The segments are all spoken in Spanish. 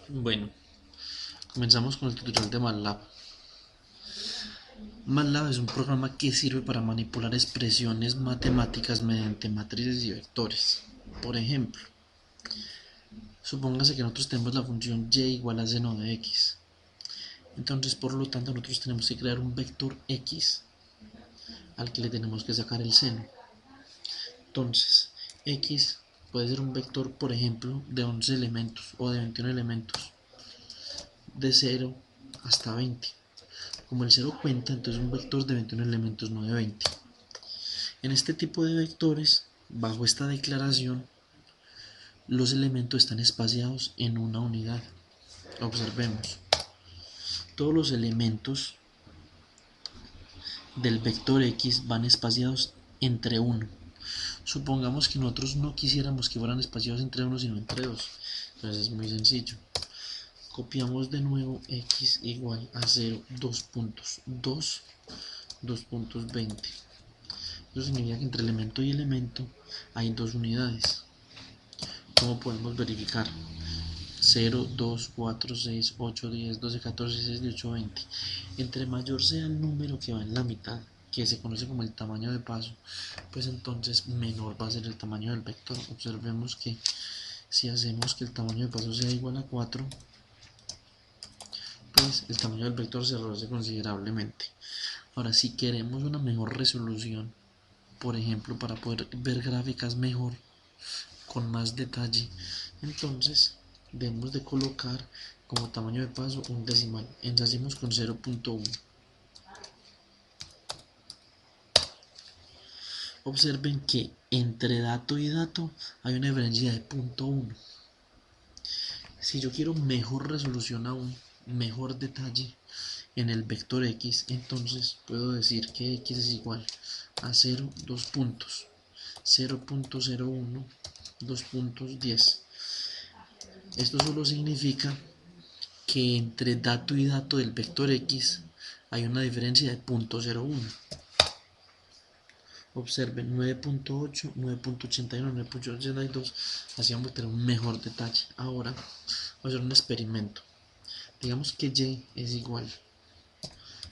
Bueno, comenzamos con el tutorial de MATLAB. MATLAB es un programa que sirve para manipular expresiones matemáticas mediante matrices y vectores. Por ejemplo, supóngase que nosotros tenemos la función y igual a seno de x. Entonces, por lo tanto, nosotros tenemos que crear un vector x al que le tenemos que sacar el seno. Entonces, x puede ser un vector, por ejemplo, de 11 elementos o de 21 elementos, de 0 hasta 20. Como el 0 cuenta, entonces un vector de 21 elementos, no de 20. En este tipo de vectores, bajo esta declaración, los elementos están espaciados en una unidad. Observemos. Todos los elementos del vector x van espaciados entre 1. Supongamos que nosotros no quisiéramos que fueran espaciados entre 1, sino entre 2. Entonces es muy sencillo. Copiamos de nuevo x igual a 0, 2 puntos, 2, 2 puntos 20. Eso significa que entre elemento y elemento hay dos unidades. ¿Cómo podemos verificar? 0, 2, 4, 6, 8, 10, 12, 14, 16, 18, 20. Entre mayor sea el número que va en la mitad, que se conoce como el tamaño de paso, pues entonces menor va a ser el tamaño del vector. Observemos que si hacemos que el tamaño de paso sea igual a 4, pues el tamaño del vector se reduce considerablemente. Ahora, si queremos una mejor resolución, por ejemplo, para poder ver gráficas mejor, con más detalle, entonces debemos de colocar como tamaño de paso un decimal. Ensayemos con 0.1. Observen que entre dato y dato hay una diferencia de 0.1. Si yo quiero mejor resolución aún, mejor detalle en el vector x, entonces puedo decir que x es igual a 0, 2 puntos, 0.01, 2 puntos 10. Esto solo significa que entre dato y dato del vector x hay una diferencia de 0.01. Observen 9.8, 9.81, 9.82. Así vamos a tener un mejor detalle. Ahora vamos a hacer un experimento. Digamos que y es igual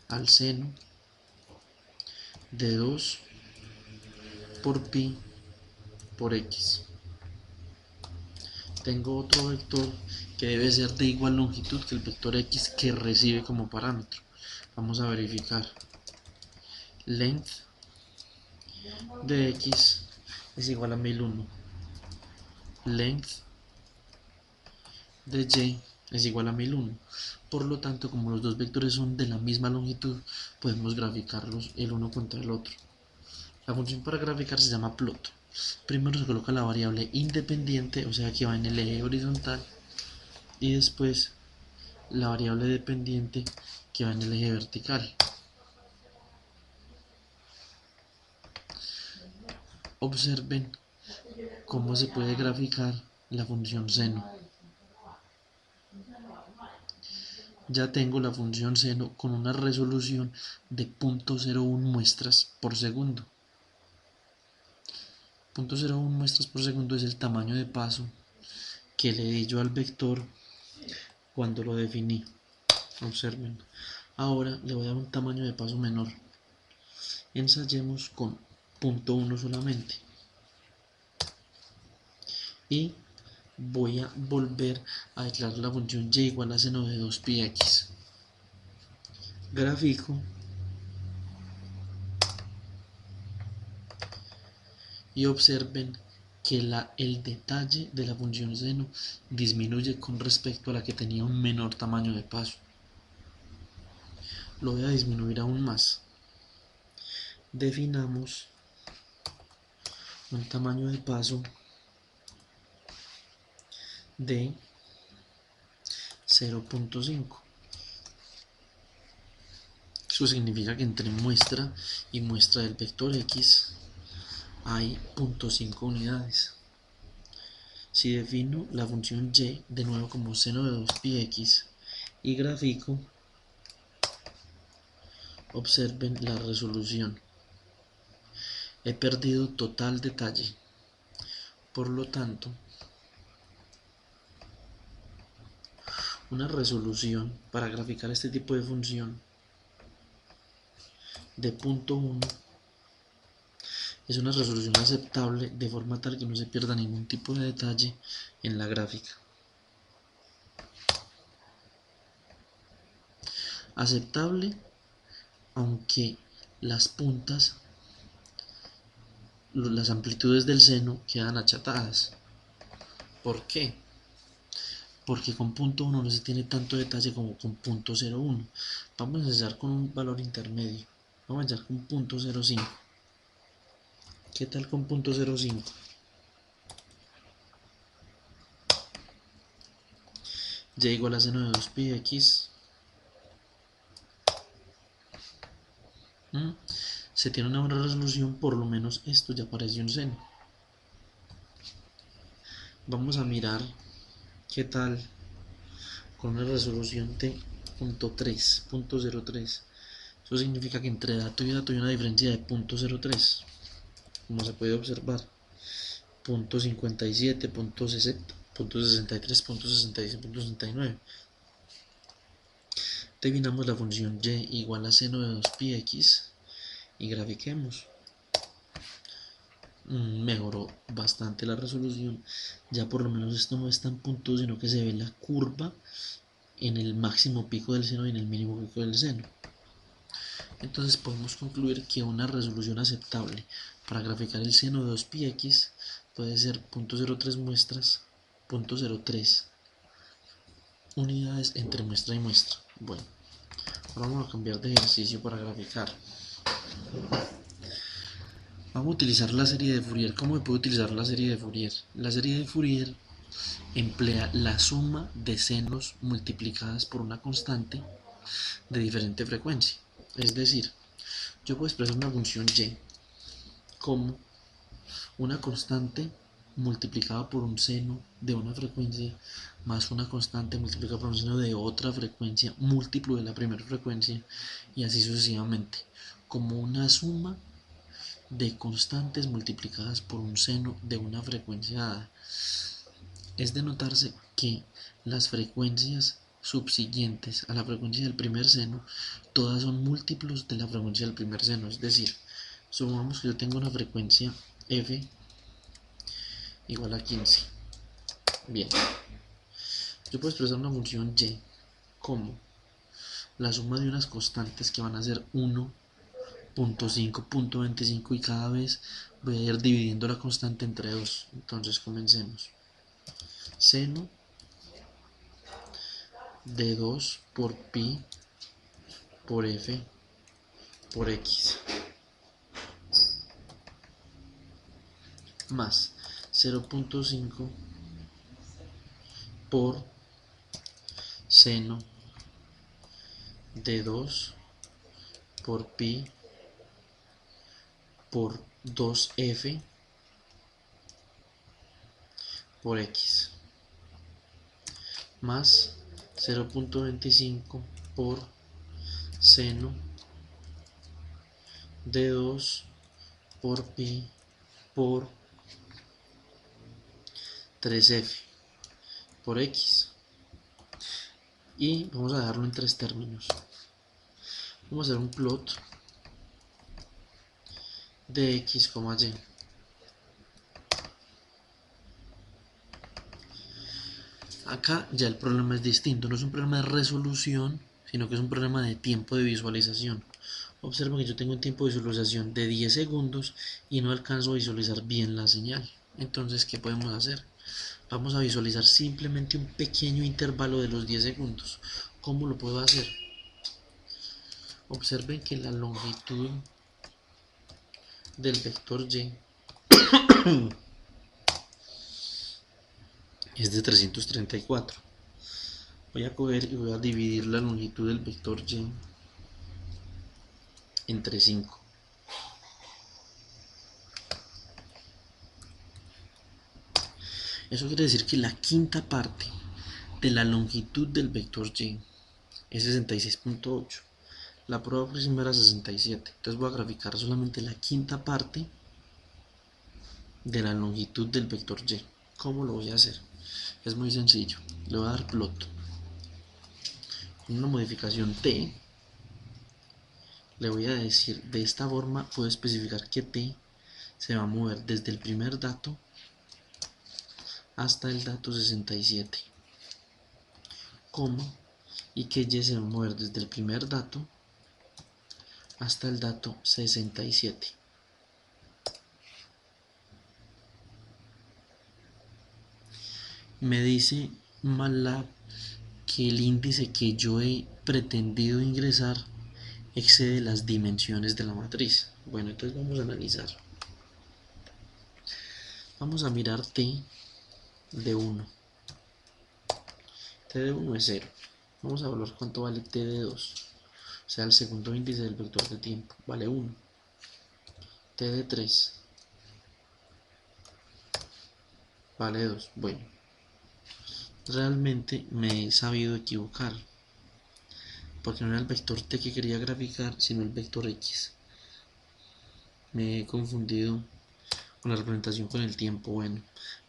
al seno de 2 por pi por x. Tengo otro vector que debe ser de igual longitud que el vector x que recibe como parámetro. Vamos a verificar. Length de x es igual a 1001. Length de y es igual a 1001. Por lo tanto, como los dos vectores son de la misma longitud, podemos graficarlos el uno contra el otro. La función para graficar se llama plot. Primero se coloca la variable independiente, o sea que va en el eje horizontal, y después la variable dependiente que va en el eje vertical. Observen cómo se puede graficar la función seno. Ya tengo la función seno con una resolución de 0.01 muestras por segundo. 0.01 muestras por segundo es el tamaño de paso que le di yo al vector cuando lo definí. Observen. Ahora le voy a dar un tamaño de paso menor. Ensayemos con 0.1 solamente. Y voy a volver a declarar la función y igual a seno de 2πx. Grafico y observen que el detalle de la función seno disminuye con respecto a la que tenía un menor tamaño de paso. Lo voy a disminuir aún más. Definamos un tamaño de paso de 0.5. Eso significa que entre muestra y muestra del vector x hay 0.5 unidades. Si defino la función y de nuevo como seno de 2πx y grafico, observen la resolución. He perdido total detalle. Por lo tanto, Una resolución para graficar este tipo de función de punto 1 es una resolución aceptable de forma tal que no se pierda ningún tipo de detalle en la gráfica. Aceptable aunque las puntas, las amplitudes del seno quedan achatadas. ¿Por qué? Porque con punto 1 no se tiene tanto detalle como con punto 0,1. Vamos a empezar con un valor intermedio. Vamos a empezar con punto 0,5. ¿Qué tal con punto 0,5? Y igual a seno de 2pi x. Se tiene una buena resolución, por lo menos esto ya parece un seno. Vamos a mirar qué tal con una resolución de punto 3, punto 0,3. Eso significa que entre dato y dato hay una diferencia de punto 0,3, como se puede observar. Punto 57, punto 60, punto 63, punto 66, punto 69. Definamos la función y igual a seno de 2pi x y grafiquemos. Mejoró bastante la resolución, ya por lo menos esto no está en punto, sino que se ve la curva en el máximo pico del seno y en el mínimo pico del seno. Entonces podemos concluir que una resolución aceptable para graficar el seno de 2pi x puede ser 0.03 muestras, 0.03 unidades entre muestra y muestra. Bueno, ahora vamos a cambiar de ejercicio para graficar. Vamos a utilizar la serie de Fourier. ¿Cómo se puede utilizar la serie de Fourier? La serie de Fourier emplea la suma de senos multiplicadas por una constante de diferente frecuencia. Es decir, yo puedo expresar una función y como una constante multiplicada por un seno de una frecuencia más una constante multiplicada por un seno de otra frecuencia múltiplo de la primera frecuencia y así sucesivamente, como una suma de constantes multiplicadas por un seno de una frecuencia dada. Es de notarse que las frecuencias subsiguientes a la frecuencia del primer seno todas son múltiplos de la frecuencia del primer seno, es decir, supongamos que yo tengo una frecuencia f igual a 15. Bien, yo puedo expresar una función y como la suma de unas constantes que van a ser 1.5, 0.25 y cada vez voy a ir dividiendo la constante entre 2. Entonces comencemos. Seno de 2 por pi por f por x más 0.5 por seno de 2 por pi por 2f por x más 0.25 por seno de 2 por pi por 3f por x, y vamos a dejarlo en tres términos. Vamos a hacer un plot de x, y. Acá ya el problema es distinto, no es un problema de resolución, sino que es un problema de tiempo de visualización. Observa que yo tengo un tiempo de visualización de 10 segundos y no alcanzo a visualizar bien la señal. Entonces, ¿qué podemos hacer? Vamos a visualizar simplemente un pequeño intervalo de los 10 segundos. ¿Cómo lo puedo hacer? Observen que la longitud del vector y es de 334. Voy a coger y voy a dividir la longitud del vector y entre 5. Eso quiere decir que la quinta parte de la longitud del vector y es 66.8. La prueba próxima era 67. Entonces voy a graficar solamente la quinta parte de la longitud del vector y. ¿Cómo lo voy a hacer? Es muy sencillo. Le voy a dar plot Con una modificación t, le voy a decir de esta forma, puedo especificar que t se va a mover desde el primer dato hasta el dato 67, coma, y que y se va a mover desde el primer dato hasta el dato 67. Me dice MATLAB que el índice que yo he pretendido ingresar excede las dimensiones de la matriz. Bueno, entonces vamos a analizar. Vamos a mirar t de 1. T de 1 es 0. Vamos a evaluar cuánto vale t de 2. O sea, el segundo índice del vector de tiempo. Vale 1. T de 3 vale 2. Bueno, realmente me he sabido equivocar, porque no era el vector t que quería graficar, sino el vector x. Me he confundido con la representación con el tiempo. Bueno,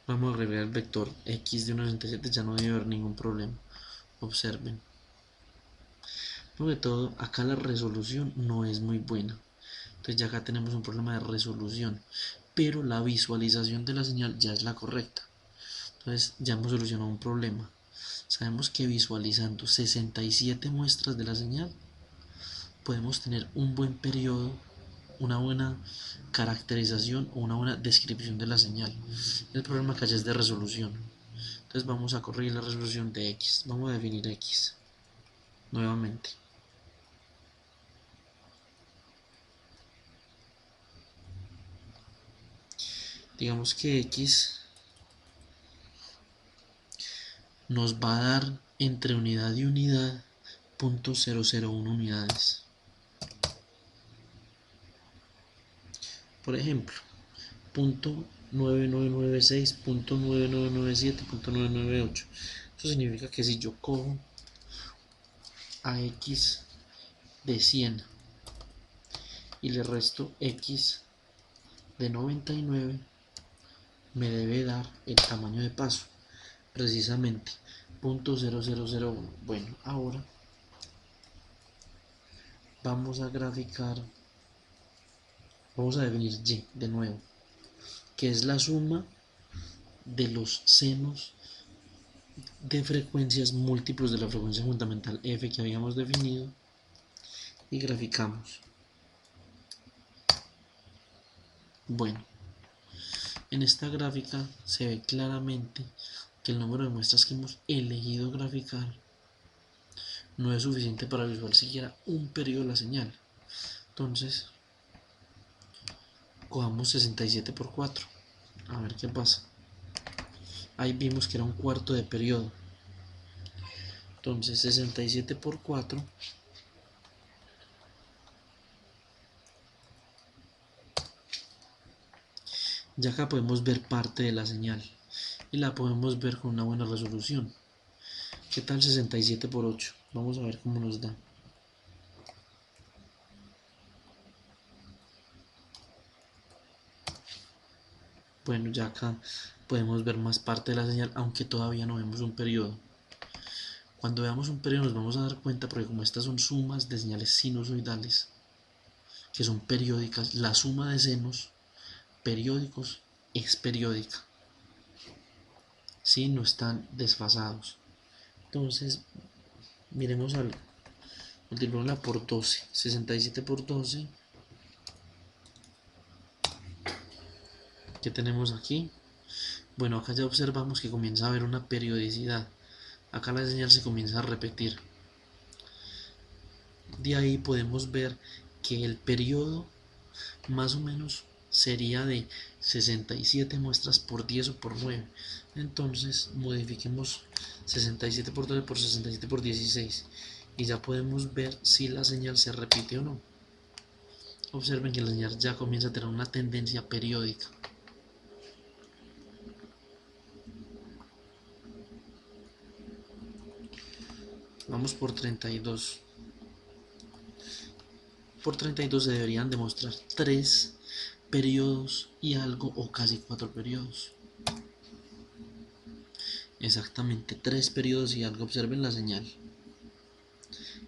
vamos a agregar el vector x de 1,67, ya no debe haber ningún problema. Observen. Sobre todo, acá la resolución no es muy buena. Entonces ya acá tenemos un problema de resolución, pero la visualización de la señal ya es la correcta. Entonces ya hemos solucionado un problema. Sabemos que visualizando 67 muestras de la señal podemos tener un buen periodo, una buena caracterización o una buena descripción de la señal. El problema acá ya es de resolución. Entonces vamos a corregir la resolución de x. Vamos a definir x nuevamente. Digamos que x nos va a dar entre unidad y unidad 0.001 unidades. Por ejemplo, 0.9996, 0.9997, 0.998. Eso significa que si yo cojo a x de 100 y le resto x de 99, me debe dar el tamaño de paso, precisamente 0.0001. Bueno, ahora vamos a graficar, vamos a definir y de nuevo, que es la suma de los senos de frecuencias múltiplos de la frecuencia fundamental f que habíamos definido, y graficamos. Bueno, en esta gráfica se ve claramente que el número de muestras que hemos elegido graficar no es suficiente para visualizar siquiera un periodo de la señal. Entonces, cojamos 67 por 4, a ver qué pasa. Ahí vimos que era un cuarto de periodo. Entonces 67 por 4 ya acá podemos ver parte de la señal y la podemos ver con una buena resolución. ¿Qué tal 67 por 8? Vamos a ver cómo nos da. Bueno, ya acá podemos ver más parte de la señal, aunque todavía no vemos un periodo. Cuando veamos un periodo nos vamos a dar cuenta, porque como estas son sumas de señales sinusoidales que son periódicas, la suma de senos periódicos es periódica, ¿sí? No están desfasados. Entonces, miremos algo. Multiplicémosla por 12. 67 por 12. ¿Qué tenemos aquí? Bueno, acá ya observamos que comienza a haber una periodicidad. Acá la señal se comienza a repetir. De ahí podemos ver que el periodo más o menos sería de 67 muestras por 10 o por 9. Entonces modifiquemos 67 por 12 por 67 por 16 y ya podemos ver si la señal se repite o no. Observen que la señal ya comienza a tener una tendencia periódica. Vamos por 32. Por 32 se deberían demostrar 3 periodos y algo, o casi 4 periodos. Exactamente 3 periodos y algo. Observen la señal.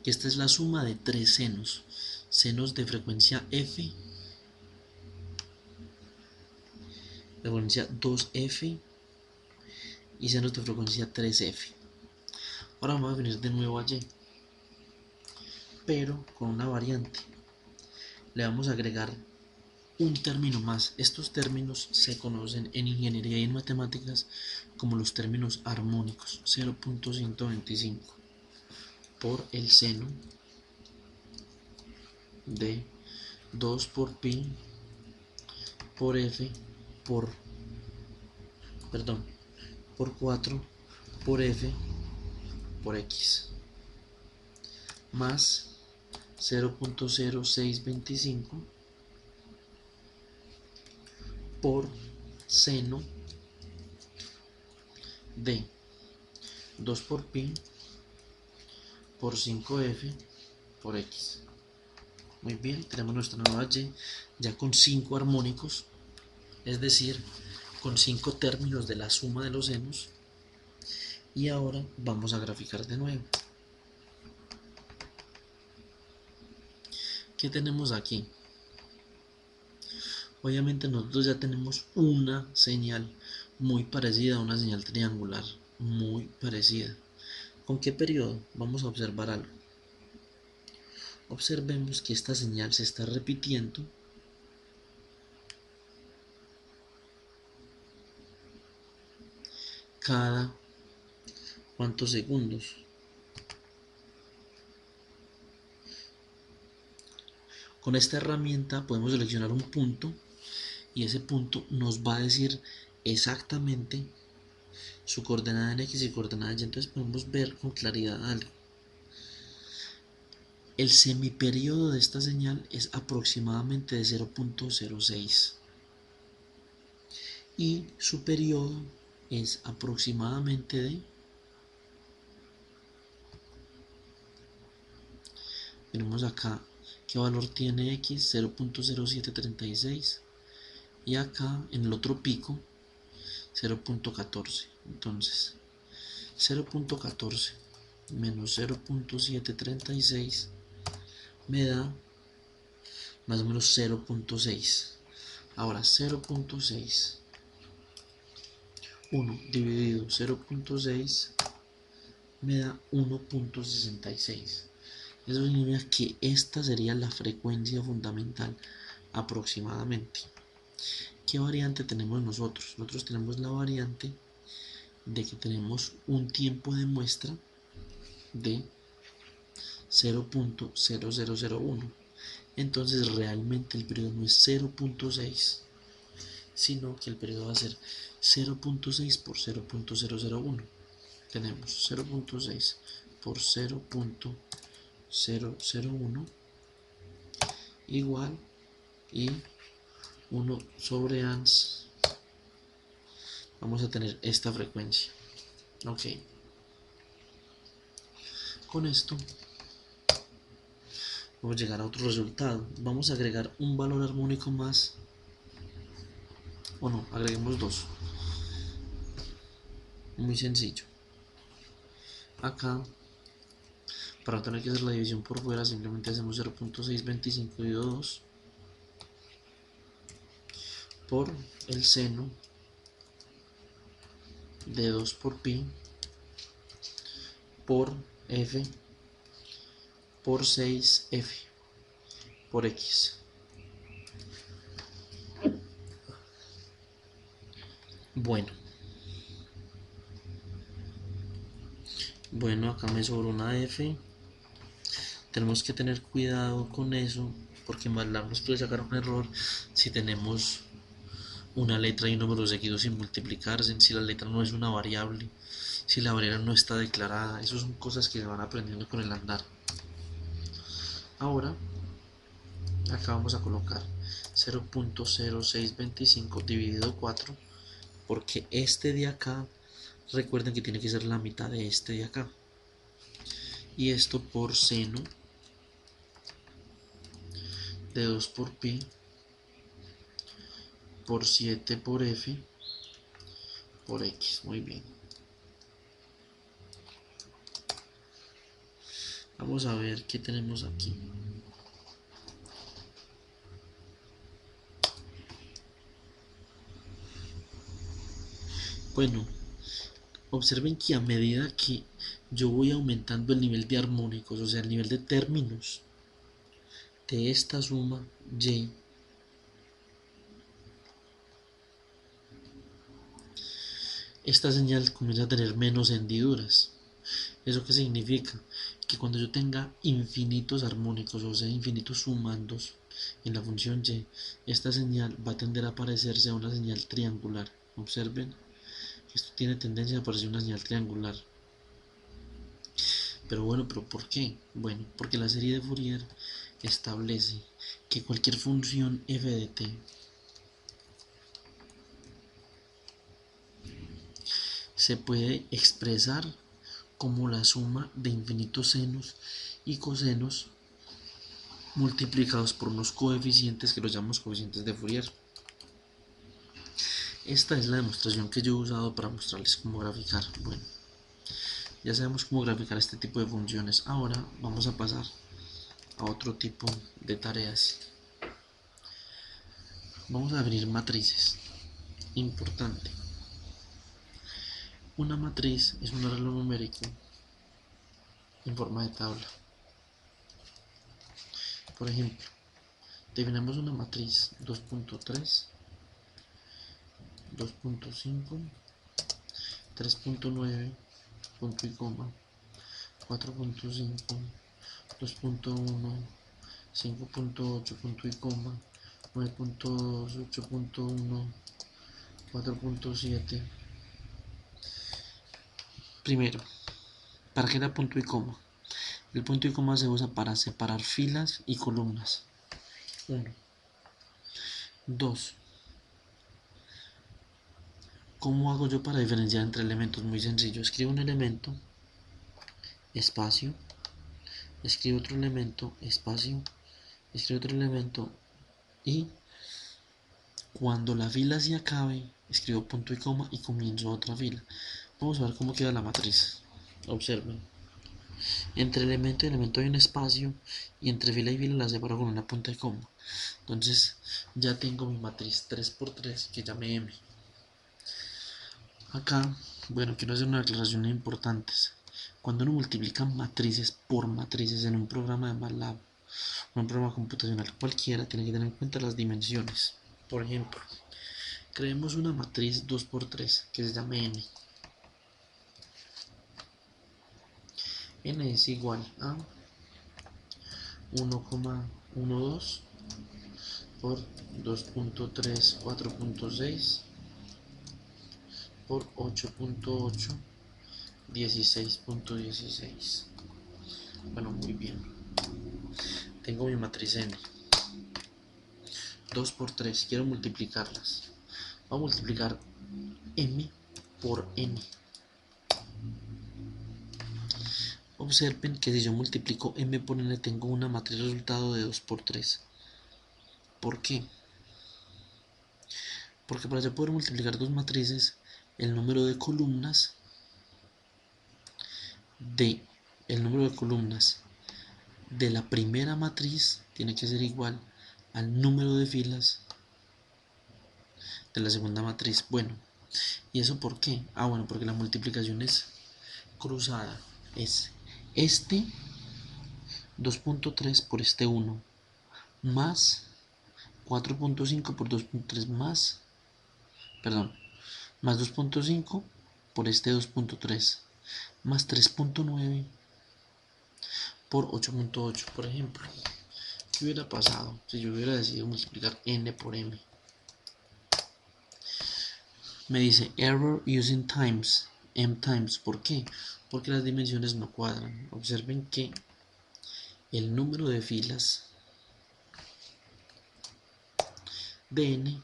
Esta es la suma de tres senos. Senos de frecuencia F, frecuencia 2F y senos de frecuencia 3F. Ahora vamos a venir de nuevo a Y, pero con una variante. Le vamos a agregar un término más. Estos términos se conocen en ingeniería y en matemáticas como los términos armónicos. 0.125 por el seno de 2 por pi por f por, por 4 por f por x más 0.0625 por seno de 2 por pi por 5f por x. Muy bien, tenemos nuestra nueva y ya con 5 armónicos, es decir, con 5 términos de la suma de los senos. Y ahora vamos a graficar de nuevo. ¿Qué tenemos aquí? Obviamente nosotros ya tenemos una señal muy parecida a una señal triangular, muy parecida. ¿Con qué periodo? Vamos a observar algo. Observemos que esta señal se está repitiendo cada ¿cuántos segundos? Con esta herramienta podemos seleccionar un punto y ese punto nos va a decir exactamente su coordenada en X y coordenada en Y. Entonces podemos ver con claridad algo. El semiperiodo de esta señal es aproximadamente de 0.06 y su periodo es aproximadamente de, tenemos acá qué valor tiene X, 0.0736 y acá en el otro pico 0.14. Entonces 0.14 menos 0.736 me da más o menos 0.6. Ahora 0.6, 1 dividido 0.6 me da 1.66. Eso significa que esta sería la frecuencia fundamental aproximadamente. ¿Qué variante tenemos nosotros? Nosotros tenemos la variante de que tenemos un tiempo de muestra de 0.0001. Entonces realmente el periodo no es 0.6, sino que el periodo va a ser 0.6 por 0.001. Tenemos 0.6 por 0.001 igual y 1 sobre ans. Vamos a tener esta frecuencia. Ok. Con esto vamos a llegar a otro resultado. Vamos a agregar un valor armónico más. O no, agreguemos dos. Muy sencillo. Acá, para no tener que hacer la división por fuera, simplemente hacemos 0.625 dividido 2 por el seno de 2 por pi por f por 6f por x. Bueno, acá me sobra una f. Tenemos que tener cuidado con eso, porque MATLAB nos puede sacar un error si tenemos una letra y un número seguidos sin multiplicarse, si la letra no es una variable, si la variable no está declarada. Esas son cosas que se van aprendiendo con el andar. Ahora, acá vamos a colocar 0.0625 dividido 4, porque este de acá, recuerden que tiene que ser la mitad de este de acá. Y esto por seno de 2 por pi por 7 por f por x. Muy bien. Vamos a ver qué tenemos aquí. Bueno, observen que a medida que yo voy aumentando el nivel de armónicos, o sea, el nivel de términos de esta suma y, esta señal comienza a tener menos hendiduras. ¿Eso qué significa? Que cuando yo tenga infinitos armónicos, o sea, infinitos sumandos en la función y, esta señal va a tender a parecerse a una señal triangular. Observen, esto tiene tendencia a parecer una señal triangular. Pero bueno, ¿pero por qué? Bueno, porque la serie de Fourier establece que cualquier función f de t se puede expresar como la suma de infinitos senos y cosenos multiplicados por unos coeficientes que los llamamos coeficientes de Fourier. Esta es la demostración que yo he usado para mostrarles cómo graficar. Bueno, ya sabemos cómo graficar este tipo de funciones. Ahora vamos a pasar a otro tipo de tareas. Vamos a abrir matrices. Importante. Una matriz es un arreglo numérico en forma de tabla. Por ejemplo, definimos una matriz 2.3, 2.5, 3.9, punto y coma, 4.5, 2.1, 5.8, punto y coma, 9.2, 8.1, 4.7. Primero, ¿para qué da punto y coma? El punto y coma se usa para separar filas y columnas. 1. 2. ¿Cómo hago yo para diferenciar entre elementos? Muy sencillo. Escribo un elemento, espacio, escribo otro elemento, espacio, escribo otro elemento y cuando la fila se acabe, escribo punto y coma y comienzo otra fila. Vamos a ver cómo queda la matriz. Observen. Entre elemento y elemento hay un espacio y entre fila y fila la separo con una punta y coma. Entonces ya tengo mi matriz 3×3 que llamé M. Acá, bueno, quiero hacer una aclaración importante. Cuando uno multiplica matrices por matrices en un programa de MATLAB, un programa computacional cualquiera, tiene que tener en cuenta las dimensiones. Por ejemplo, creemos una matriz 2×3 que se llame N. N es igual a 1,12 por 2.3, 4.6 por 8.8, 16.16. Bueno, muy bien. Tengo mi matriz N. 2×3. Quiero multiplicarlas. Voy a multiplicar M por N. Observen que si yo multiplico M por N tengo una matriz resultado de 2×3. ¿Por qué? Porque para yo poder multiplicar dos matrices, el número de columnas de la primera matriz tiene que ser igual al número de filas de la segunda matriz. Bueno, ¿y eso por qué? Bueno, porque la multiplicación es cruzada. Es este 2.3 por este 1 más 4.5 por 2.3 más 2.5 por este 2.3 más 3.9 por 8.8. Por ejemplo, ¿qué hubiera pasado si yo hubiera decidido multiplicar N por M? Me dice error using times, M times. ¿Por qué? Porque las dimensiones no cuadran. Observen que el número de filas de N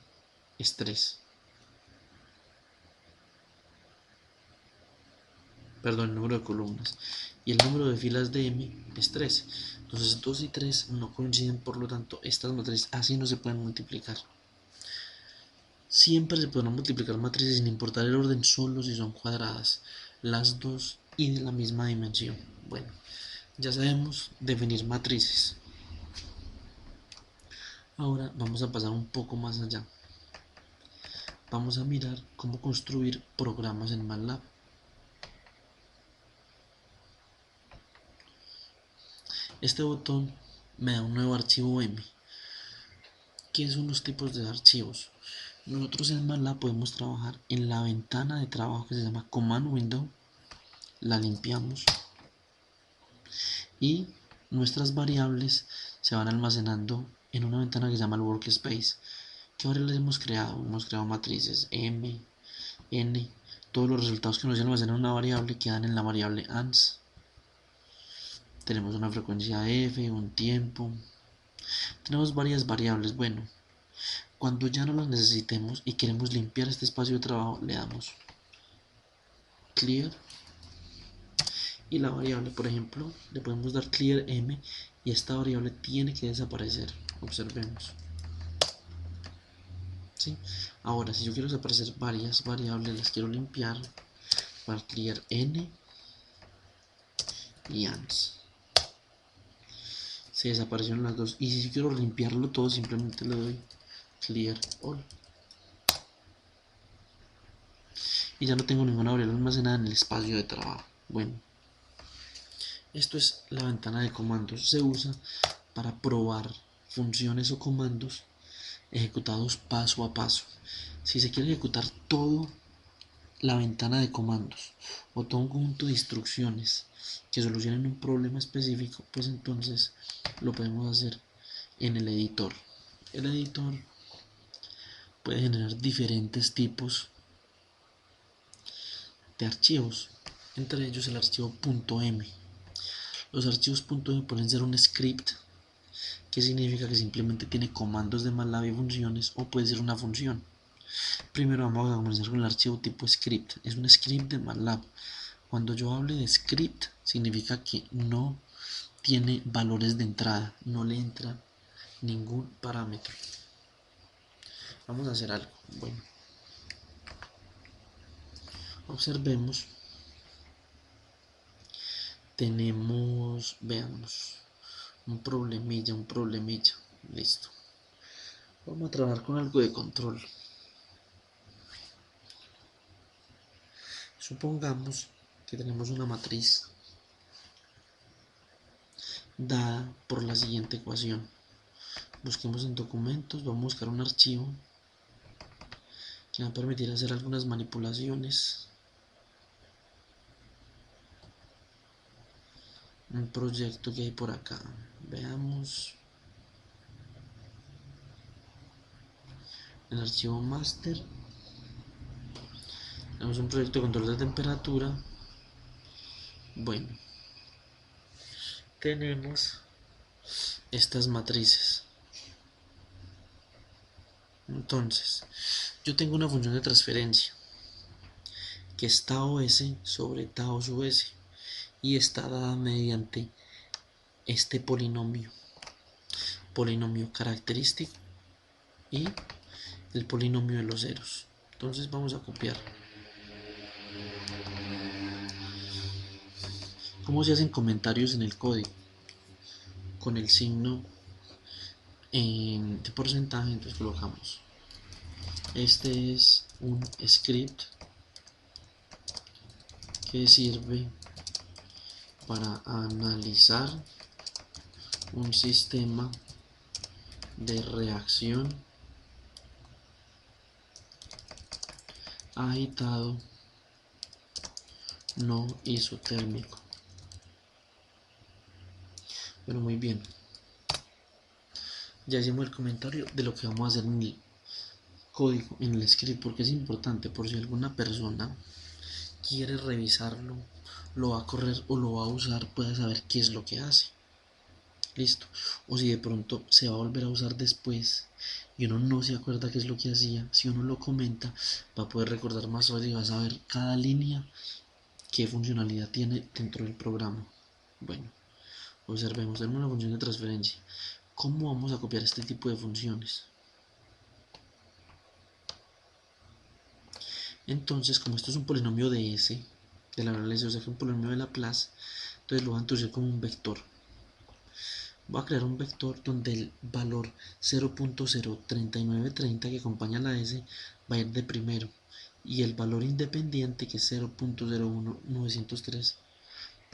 es 3. Perdón, el número de columnas. Y el número de filas de M es 3. Entonces 2 y 3 no coinciden, por lo tanto estas matrices así no se pueden multiplicar. Siempre se podrán multiplicar matrices sin importar el orden, solo si son cuadradas, las dos y de la misma dimensión. Bueno, Ya sabemos definir matrices. Ahora vamos a pasar un poco más allá. Vamos a mirar cómo construir programas en MATLAB. Este botón me da un nuevo archivo M. ¿Qué son los tipos de archivos? Nosotros en MATLAB podemos trabajar en la ventana de trabajo que se llama Command Window. La limpiamos y nuestras variables se van almacenando en una ventana que se llama el Workspace. ¿Qué variables hemos creado? Hemos creado matrices M, N. Todos los resultados que nos almacenan en una variable quedan en la variable ANS. Tenemos una frecuencia F, un tiempo. Tenemos varias variables. Bueno, cuando ya no las necesitemos y queremos limpiar este espacio de trabajo, le damos clear y la variable, por ejemplo, le podemos dar clear M y esta variable tiene que desaparecer. Observemos. ¿Sí? Ahora, si yo quiero desaparecer varias variables, las quiero limpiar, para clear N y ANS. Se desaparecieron las dos. Y si yo quiero limpiarlo todo, simplemente le doy clear all. Y ya no tengo ninguna variable almacenada en el espacio de trabajo. Bueno, esto es la ventana de comandos. Se usa para probar funciones o comandos ejecutados paso a paso. Si se quiere ejecutar todo la ventana de comandos o todo un conjunto de instrucciones que solucionen un problema específico, pues entonces lo podemos hacer en el editor. El editor puede generar diferentes tipos de archivos, entre ellos el archivo .m. Los archivos .m pueden ser un script, que significa que simplemente tiene comandos de MATLAB y funciones, o puede ser una función. Primero vamos a comenzar con el archivo tipo script. Es un script de MATLAB. Cuando yo hable de script, significa que no tiene valores de entrada, no le entra ningún parámetro. Vamos a hacer algo. Bueno, observemos. Tenemos, veamos, un problemilla. Listo. Vamos a trabajar con algo de control. Supongamos que tenemos una matriz dada por la siguiente ecuación. Busquemos en documentos, vamos a buscar un archivo que va a permitir hacer algunas manipulaciones. Un proyecto que hay por acá. Veamos. El archivo master. Tenemos un proyecto de control de temperatura. Bueno, tenemos estas matrices. Entonces, yo tengo una función de transferencia que es tau s sobre tau sub s y está dada mediante este polinomio característico y el polinomio de los ceros. Entonces vamos a copiar. ¿Cómo se hacen comentarios en el código? Con el signo de porcentaje, entonces colocamos. Este es un script que sirve para analizar un sistema de reacción agitado no isotérmico. Bueno, muy bien. Ya hicimos el comentario de lo que vamos a hacer en el código, en el script, porque es importante por si alguna persona quiere revisarlo, lo va a correr o lo va a usar, puede saber qué es lo que hace. Listo. O si de pronto se va a volver a usar después y uno no se acuerda qué es lo que hacía, si uno lo comenta, va a poder recordar más fácil y va a saber cada línea qué funcionalidad tiene dentro del programa. Bueno, observemos, tenemos una función de transferencia. ¿Cómo vamos a copiar este tipo de funciones? Entonces, como esto es un polinomio de S, de la variable S, o sea que un polinomio de Laplace, Entonces lo voy a introducir como un vector. Voy a crear un vector donde el valor 0.03930 que acompaña a la S va a ir de primero y el valor independiente, que es 0.01903,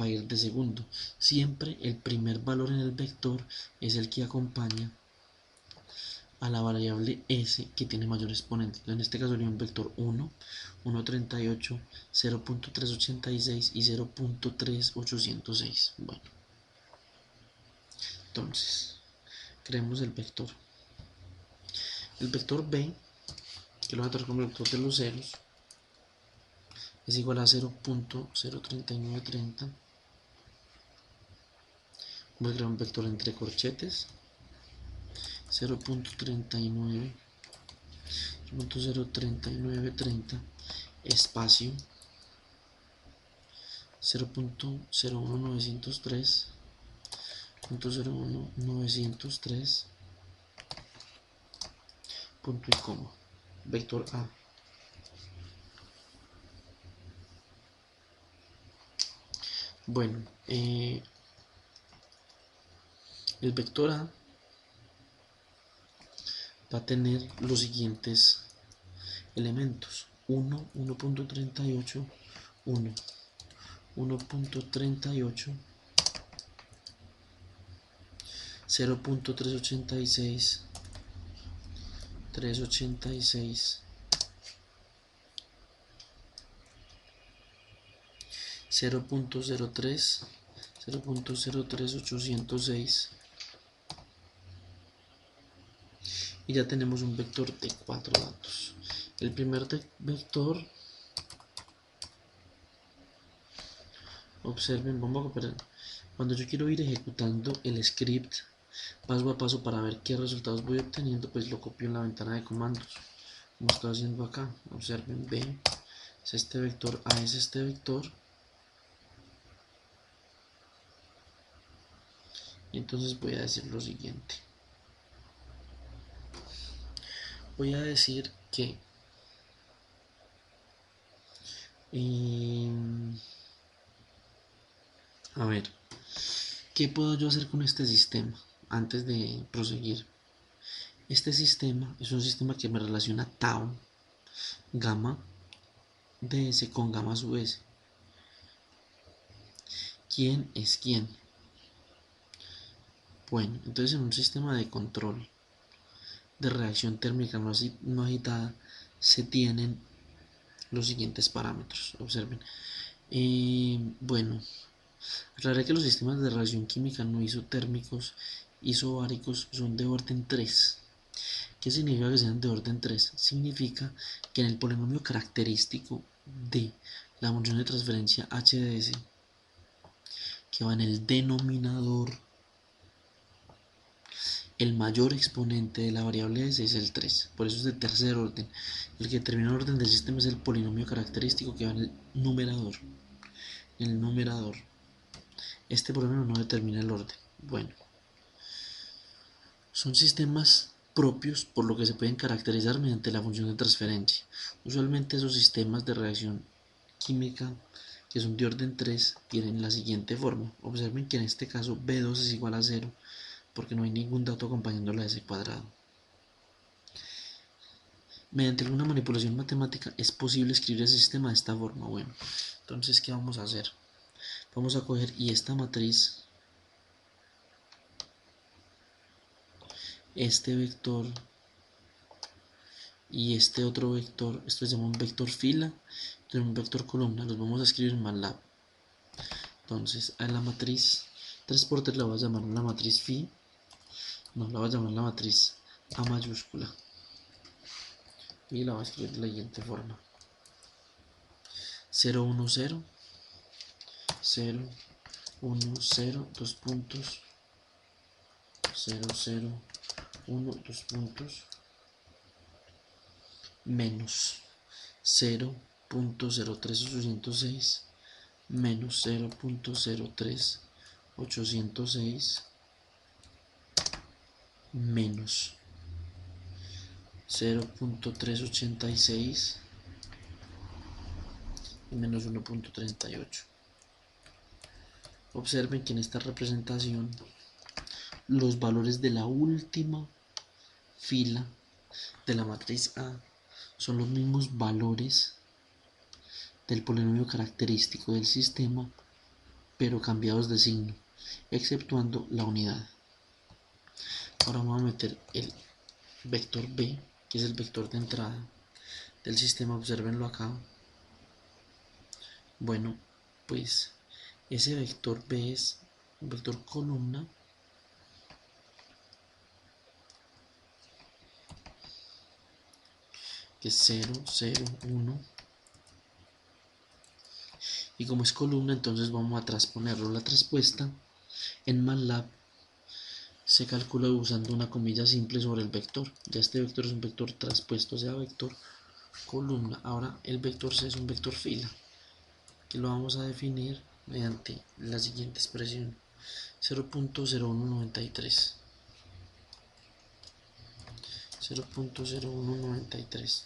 va a ir de segundo. Siempre el primer valor en el vector es el que acompaña a la variable S que tiene mayor exponente. En este caso sería un vector 1, 1.38, 0.386 y 0.3806. Bueno, entonces creemos el vector. El vector B, que lo voy a tratar como el vector de los ceros, es igual a 0.03930. Voy a crear un vector entre corchetes, 0.3930 espacio 0.01903 punto y coma, vector A. Bueno, el vector A va a tener los siguientes elementos: 1, 1.38, 1, 1.38, 0.386, 386, 0.03, 0.03806, y ya tenemos un vector de 4 datos. El primer vector, observen, vamos a copiar. Cuando yo quiero ir ejecutando el script paso a paso para ver qué resultados voy obteniendo, pues lo copio en la ventana de comandos, como estoy haciendo acá. Observen, B es este vector, A es este vector, y entonces voy a decir lo siguiente. Voy a decir que a ver, ¿qué puedo yo hacer con este sistema antes de proseguir? Este sistema es un sistema que me relaciona tau, gamma ds con gamma sub s. ¿Quién es quién? Bueno, entonces en un sistema de control de reacción térmica no agitada se tienen los siguientes parámetros. Observen. Bueno, aclaré que los sistemas de reacción química no isotérmicos, isobáricos, son de orden 3. ¿Qué significa que sean de orden 3? Significa que en el polinomio característico de la función de transferencia HDS, que va en el denominador, el mayor exponente de la variable S es el 3, por eso es de tercer orden. El que determina el orden del sistema es el polinomio característico que va en el numerador. Este polinomio no determina el orden. Bueno, son sistemas propios por lo que se pueden caracterizar mediante la función de transferencia. Usualmente esos sistemas de reacción química que son de orden 3 tienen la siguiente forma. Observen que en este caso B2 es igual a 0 porque no hay ningún dato acompañando la S cuadrado. Mediante alguna manipulación matemática es posible escribir ese sistema de esta forma. Bueno, entonces ¿qué vamos a hacer? Vamos a coger y esta matriz, este vector y este otro vector, esto se llama un vector fila, un vector columna, los vamos a escribir en MATLAB. Entonces a la matriz 3 por 3 la voy a llamar la matriz phi, no, la voy a llamar la matriz A mayúscula y la voy a escribir de la siguiente forma: 0, 1, 0, 0, 1, 0, 2 puntos, 0, 0, 1, 2 puntos, menos 0.03806 menos 0.03806 menos 0.386 y menos 1.38. Observen que en esta representación los valores de la última fila de la matriz A son los mismos valores del polinomio característico del sistema, pero cambiados de signo, exceptuando la unidad. Ahora vamos a meter el vector B, que es el vector de entrada del sistema. Observenlo acá. Bueno, pues ese vector B es un vector columna que es 0, 0, 1. Y como es columna, entonces vamos a transponerlo. La traspuesta en MATLAB se calcula usando una comilla simple sobre el vector. Ya este vector es un vector traspuesto, o sea, vector columna. Ahora el vector C es un vector fila, que lo vamos a definir mediante la siguiente expresión: 0.0193. 0.0193.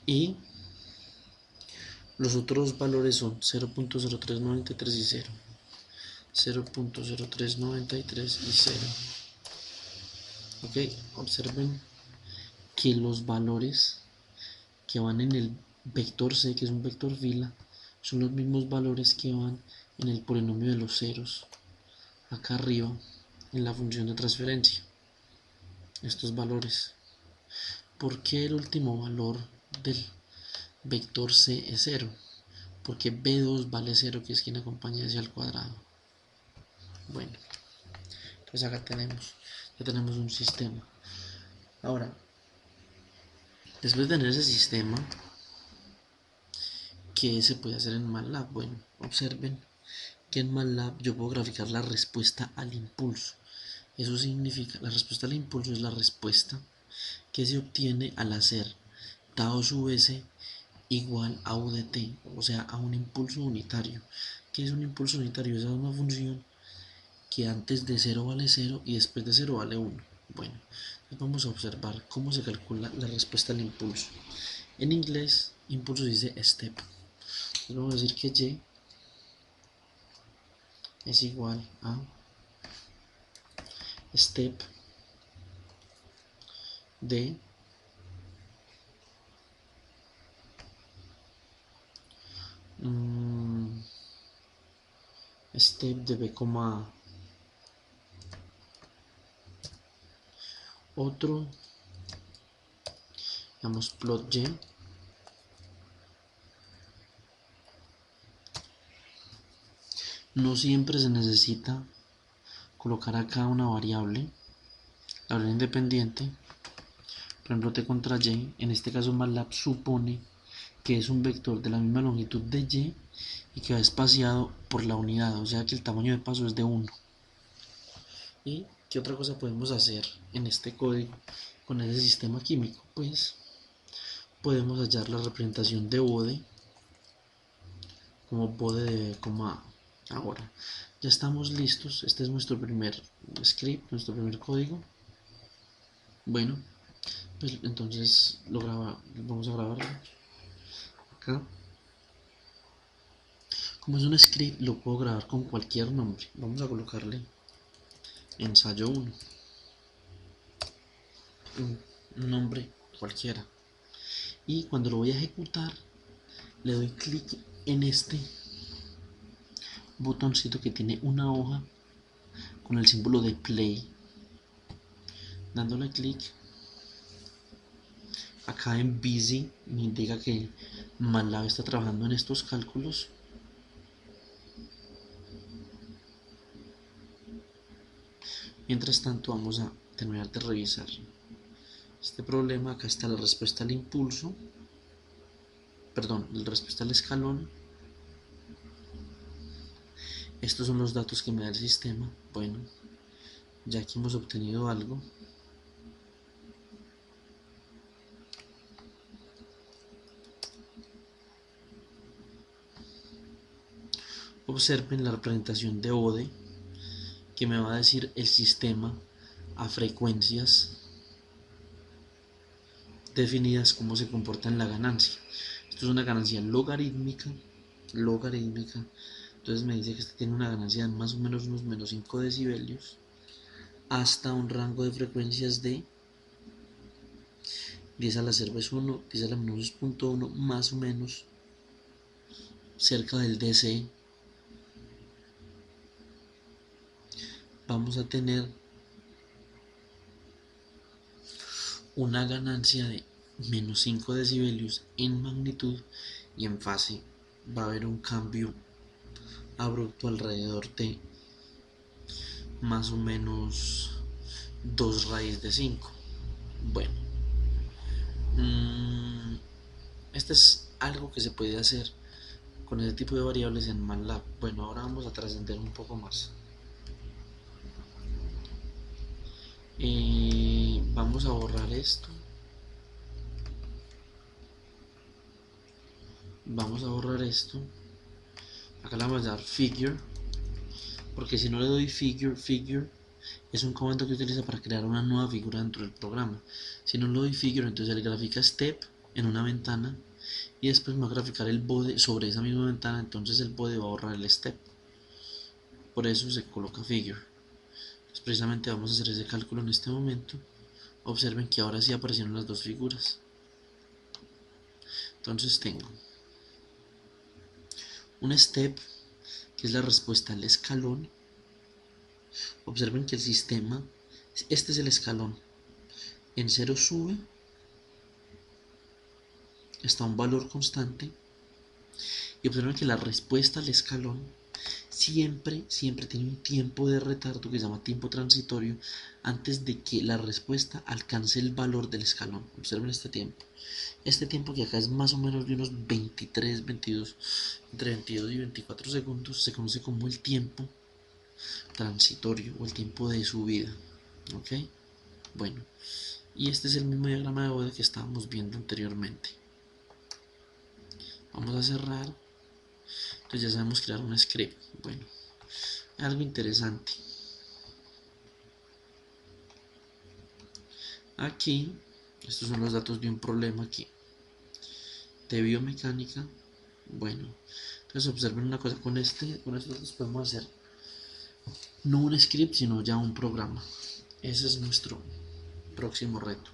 Y los otros valores son 0.0393 y 0. 0.0393 y 0. Ok, observen que los valores que van en el vector C, que es un vector fila, son los mismos valores que van en el polinomio de los ceros, acá arriba, en la función de transferencia. Estos valores. ¿Por qué el último valor del vector C es 0? Porque B2 vale 0, que es quien acompaña hacia el cuadrado. Bueno, entonces acá ya tenemos un sistema. Ahora, después de tener ese sistema, ¿qué se puede hacer en MATLAB? Bueno, observen que en MATLAB yo puedo graficar la respuesta al impulso. Eso significa, la respuesta al impulso es la respuesta que se obtiene al hacer Tau sub S igual a U de t, o sea, a un impulso unitario. ¿Qué es un impulso unitario? Esa es una función que antes de 0 vale 0 y después de 0 vale 1. Bueno, entonces vamos a observar cómo se calcula la respuesta al impulso. En inglés, impulso se dice step. Entonces vamos a decir que Y es igual a step de step de B, A. Otro, digamos, plot Y. No siempre se necesita colocar acá una variable, la variable independiente, por ejemplo t contra y. En este caso MATLAB supone que es un vector de la misma longitud de y que va espaciado por la unidad, o sea que el tamaño de paso es de 1. ¿Y qué otra cosa podemos hacer en este código con ese sistema químico? Pues podemos hallar la representación de bode como bode de B, A. Ahora, ya estamos listos. Este es nuestro primer script, nuestro primer código. Bueno, pues entonces vamos a grabarlo acá. Como es un script, lo puedo grabar con cualquier nombre. Vamos a colocarle ensayo 1, un nombre cualquiera. Y cuando lo voy a ejecutar, le doy clic en este botoncito que tiene una hoja con el símbolo de play. Dándole clic acá en busy, me indica que MATLAB está trabajando en estos cálculos. Mientras tanto, vamos a terminar de revisar este problema. Acá está la respuesta al impulso, perdón, la respuesta al escalón. Estos son los datos que me da el sistema. Bueno, ya aquí hemos obtenido algo. Observen la representación de bode, que me va a decir el sistema a frecuencias definidas cómo se comporta en la ganancia. Esto es una ganancia logarítmica, entonces me dice que este tiene una ganancia de más o menos unos menos 5 decibelios hasta un rango de frecuencias de 10 a la 0,1, 10 a la menos 2,1, más o menos cerca del DC. Vamos a tener una ganancia de menos 5 decibelios en magnitud, y en fase va a haber un cambio abrupto alrededor de más o menos 2 raíz de 5. Bueno, este es algo que se puede hacer con ese tipo de variables en MATLAB. Bueno, ahora vamos a trascender un poco más. Vamos a borrar esto. Vamos a borrar esto. Acá le vamos a dar figure, porque si no le doy figure es un comando que utiliza para crear una nueva figura dentro del programa. Si no le doy figure, entonces él grafica step en una ventana y después me va a graficar el bode sobre esa misma ventana, entonces el bode va a borrar el step. Por eso se coloca figure. Entonces precisamente vamos a hacer ese cálculo en este momento. Observen que ahora sí aparecieron las dos figuras. Entonces tengo un step, que es la respuesta al escalón. Observen que el sistema, este es el escalón, en 0 sube, está un valor constante, y observen que la respuesta al escalón siempre tiene un tiempo de retardo que se llama tiempo transitorio antes de que la respuesta alcance el valor del escalón. Observen este tiempo. Este tiempo, que acá es más o menos de unos 23, 22, entre 22 y 24 segundos, se conoce como el tiempo transitorio o el tiempo de subida. ¿Ok? Bueno, y este es el mismo diagrama de Bode que estábamos viendo anteriormente. Vamos a cerrar. Entonces ya sabemos crear un script. Bueno, algo interesante. Aquí, estos son los datos de un problema aquí de biomecánica. Bueno, entonces observen una cosa, con estos datos podemos hacer no un script, sino ya un programa. Ese es nuestro próximo reto.